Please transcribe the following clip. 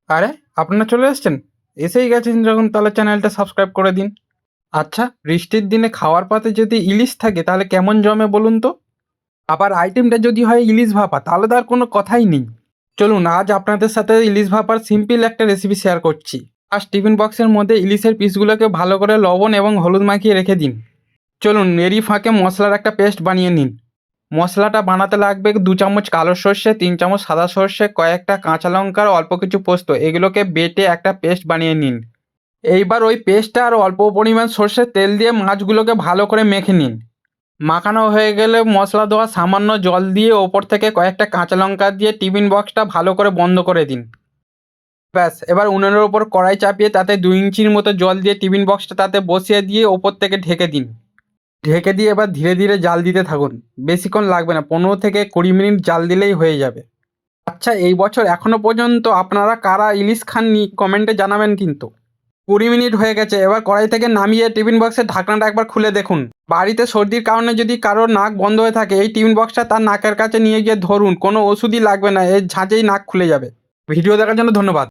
আরে আপনারা চলে এসেছেন? এসেই গেছেন যখন তাহলে চ্যানেলটা সাবস্ক্রাইব করে দিন। আচ্ছা, বৃষ্টির দিনে খাওয়ার পাতে যদি ইলিশ থাকে তাহলে কেমন জমে বলুন তো? আবার আইটেমটা যদি হয় ইলিশ ভাপা তাহলে তো আর কোনো কথাই নেই। চলুন আজ আপনাদের সাথে ইলিশ ভাপার সিম্পল একটা রেসিপি শেয়ার করছি। আর টিফিন বক্সের মধ্যে ইলিশের পিসগুলোকে ভালো করে লবণ এবং হলুদ মাখিয়ে রেখে দিন। চলুন এরই ফাঁকে মশলার একটা পেস্ট বানিয়ে নিন। মশলাটা বানাতে লাগবে 2 চামচ কালো সর্ষে, 3 চামচ সাদা সর্ষে, কয়েকটা কাঁচা লঙ্কা আর অল্প কিছু পোস্ত, এগুলোকে বেটে একটা পেস্ট বানিয়ে নিন। এইবার ওই পেস্টটা আর অল্প পরিমাণ সর্ষের তেল দিয়ে মাছগুলোকে ভালো করে মেখে নিন। মাখানো হয়ে গেলে মশলা দেওয়া সামান্য জল দিয়ে ওপর থেকে কয়েকটা কাঁচা লঙ্কা দিয়ে টিফিন বক্সটা ভালো করে বন্ধ করে দিন। ব্যাস, এবার উনুনের ওপর কড়াই চাপিয়ে তাতে 2 ইঞ্চির মতো জল দিয়ে টিফিন বক্সটা তাতে বসিয়ে দিয়ে ওপর থেকে ঢেকে দিন। ঢেকে দিয়ে এবার ধীরে ধীরে জাল দিতে থাকুন। বেশিক্ষণ লাগবে না, 15 থেকে 20 মিনিট জাল দিলেই হয়ে যাবে। আচ্ছা, এই বছর এখনও পর্যন্ত আপনারা কারা ইলিশ খাননি কমেন্টে জানাবেন কিন্তু। 20 মিনিট হয়ে গেছে, এবার কড়াই থেকে নামিয়ে টিফিন বক্সের ঢাকনাটা একবার খুলে দেখুন। বাড়িতে সর্দির কারণে যদি কারোর নাক বন্ধ হয়ে থাকে এই টিফিন বক্সটা তার নাকের কাছে নিয়ে গিয়ে ধরুন, কোনো ওষুধই লাগবে না, এর ঝাঁঝেই নাক খুলে যাবে। ভিডিও দেখার জন্য ধন্যবাদ।